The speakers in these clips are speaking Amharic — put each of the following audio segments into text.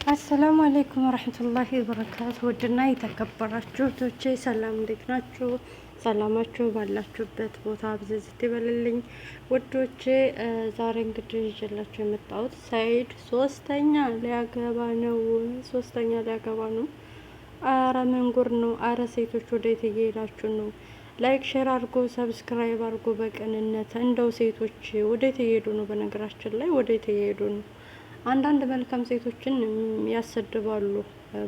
አሰላሙ አለይኩም ወረህመቱላሂ ወበረካቱ። ውድና የተከበራችሁ እህቶቼ ሰላም፣ እንዴት ናችሁ? ሰላማችሁ ባላችሁበት ቦታ ብዝዝት ይበልልኝ ውዶቼ። ዛሬ እንግዲህ ይዤላችሁ የመጣሁት ሰኢድ ሶስተኛ ሊያገባ ነው። አረ ምን ጉር ነው! አረ ሴቶች ወዴት እየሄዳችሁ ነው? ላይክ ሼር አድርጎ ሰብስክራይብ አድርጎ በቅንነት እንደው ሴቶች ወዴት እየሄዱ ነው? በነገራችን ላይ ወዴት እየሄዱ ነው? አንዳንድ መልካም ሴቶችን ያሰድባሉ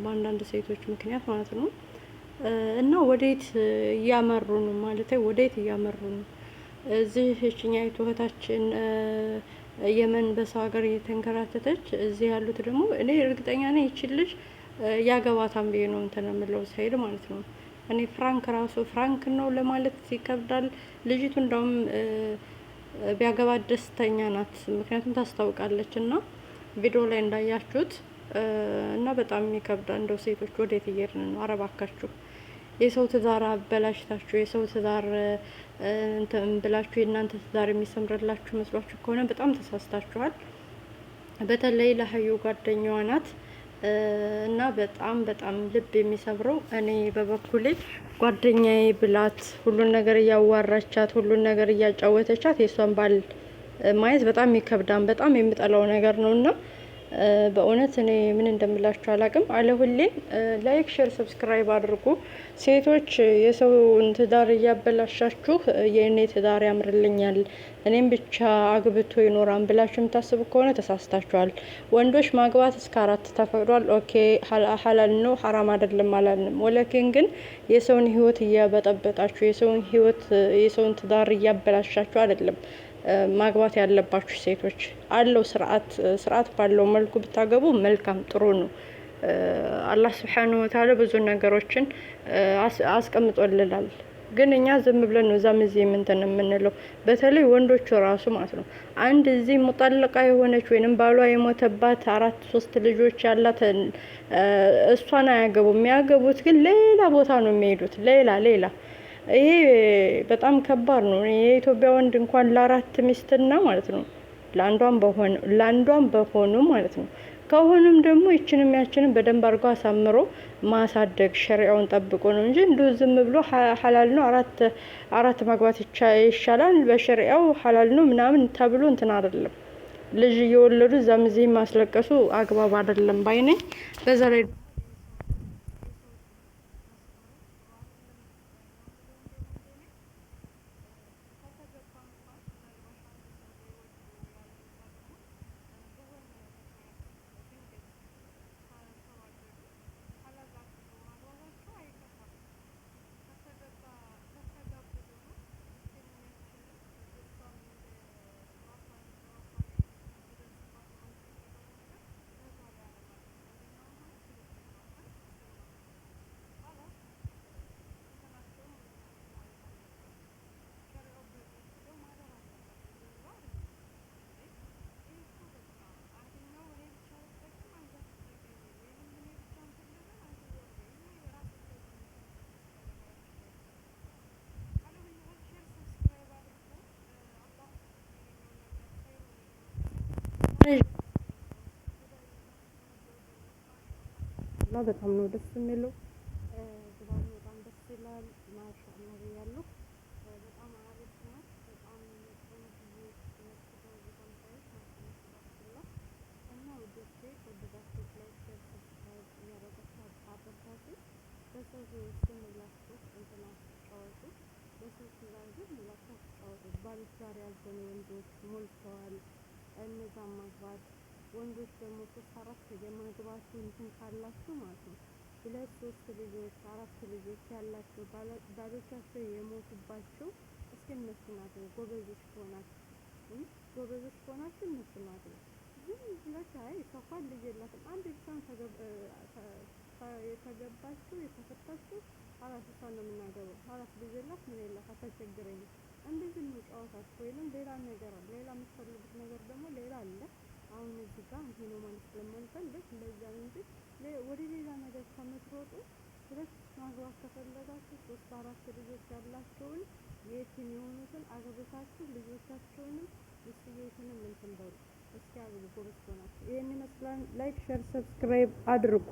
በአንዳንድ ሴቶች ምክንያት ማለት ነው። እና ወዴት እያመሩ ነው ማለት ወዴት እያመሩ ነው? እዚህ እችኛይቱ እህታችን የመን በሰው ሀገር እየተንከራተተች፣ እዚህ ያሉት ደግሞ እኔ እርግጠኛ ነኝ ይቺን ልጅ ያገባታም ብዬ ነው እንትን የምለው ሰኢድ ማለት ነው። እኔ ፍራንክ ራሱ ፍራንክ ነው ለማለት ይከብዳል። ልጅቱ እንደውም ቢያገባት ደስተኛ ናት፣ ምክንያቱም ታስታውቃለች እና ቪዲዮ ላይ እንዳያችሁት እና በጣም የሚከብዳ። እንደው ሴቶች ወዴት እየሄድን ነው? አረባካችሁ የሰው ትዳር አበላሽታችሁ የሰው ትዳር እንትን ብላችሁ የእናንተ ትዳር የሚሰምርላችሁ መስሏችሁ ከሆነ በጣም ተሳስታችኋል። በተለይ ለሀዩ ጓደኛዋ ናት እና በጣም በጣም ልብ የሚሰብረው እኔ በበኩሌ ጓደኛዬ ብላት ሁሉን ነገር እያዋራቻት ሁሉን ነገር እያጫወተቻት የሷን ባል ማየት በጣም ይከብዳን። በጣም የምጠላው ነገር ነውና በእውነት እኔ ምን እንደምላችሁ አላቅም። ሁሌም ላይክ ሼር ሰብስክራይብ አድርጉ። ሴቶች የሰውን ትዳር እያበላሻችሁ የእኔ ትዳር ያምርልኛል እኔም ብቻ አግብቶ ይኖራን ብላችሁ የምታስቡ ከሆነ ተሳስታችኋል። ወንዶች ማግባት እስከ 4 ተፈቅዷል። ኦኬ ሀላል ነው፣ ሀራም አይደለም አላልንም። ወለኪን ግን የሰውን ህይወት እያበጠበጣችሁ የሰውን ትዳር እያበላሻችሁ አይደለም ማግባት ያለባችሁ ሴቶች። አለው ስርዓት ባለው መልኩ ብታገቡ መልካም ጥሩ ነው። አላህ ሱብሓነሁ ወተዓላ ብዙ ነገሮችን አስቀምጦልናል። ግን እኛ ዝም ብለን ነው እዛም እዚህ እንትን የምንለው። በተለይ ወንዶቹ ራሱ ማለት ነው። አንድ እዚህ ሙጠለቃ የሆነች ወይንም ባሏ የሞተባት 3 ልጆች ያላት እሷን አያገቡም። የሚያገቡት ግን ሌላ ቦታ ነው የሚሄዱት። ሌላ ይሄ በጣም ከባድ ነው። የኢትዮጵያ ወንድ እንኳን ለ4 ሚስትና ማለት ነው ለአንዷም በሆኑ ማለት ነው ከሆኑም ደግሞ ይችንም ያችንም በደንብ አድርጎ አሳምሮ ማሳደግ ሸሪዓውን ጠብቆ ነው እንጂ እንዲሁ ዝም ብሎ ሐላል ነው አራት ማግባት ይሻላል በሸሪዓው ሐላል ነው ምናምን ተብሎ እንትን አይደለም። ልጅ እየወለዱ እዛም እዚህም ማስለቀሱ አግባብ አይደለም ባይነኝ። በዛ ላይ በጣም ነው ደስ የሚለው። ድባቡ በጣም ደስ ይላል። ማሻአላህ ብያለሁ። በጣም አሪፍ ነው። በጣም ቆንጆ መስጊዱ በጣም ታይቷል። እና ወደቴ ወደዳችሁ ላይ ሰብስክራይብ እያደረጋችሁ አበረታቱ። በሰው ስም ብላችሁ እንትና ተጫወቱ። በሰው ስም ላይ ግን ብላችሁ ተጫወቱ። ባለትዳር ያልሆኑ ወንዶች ሞልተዋል። እነዛን ማግባት ወንዶች ደግሞ 3-4 የማግባቱ እንትን ካላችሁ ማለት ነው 2-3 ልጆች 4 ልጆች ያላችሁ ባሎቻቸው የሞቱባቸው እስኪ እነሱን አግቡ። ጎበዞች ከሆናችሁ እነሱን አግቡ። ግን ለታይ ሰፋን ልጅ የላትም አንድ ብቻን የተገባችሁ የተፈታችሁ አራት እሷን ነው የምናገባው። አራት ልጅ የላት ምን የላት አታስቸግረኝ። እንደዚህ ነው ጨዋታችሁ። ወይንም ሌላ ነገር አለ። ሌላ የምትፈልጉት ነገር ደግሞ ሌላ አለ። አሁን እዚህ ጋር ይሄ ነው ማለት ስለማንፈልግ ለዛ እንጂ ወደ ሌላ ነገር ከምትሮጡ ሁለት ማግባት ከፈለጋችሁ 3-4 ልጆች ያላቸውን የቲም የሆኑትን አግብታችሁ ልጆቻቸውንም ምስየቱንም እንትን በሉ። እስኪ አብሉ ጎበዝ ሆናችሁ። ይህን ይመስላል። ላይክ ሸር ሰብስክራይብ አድርጉ።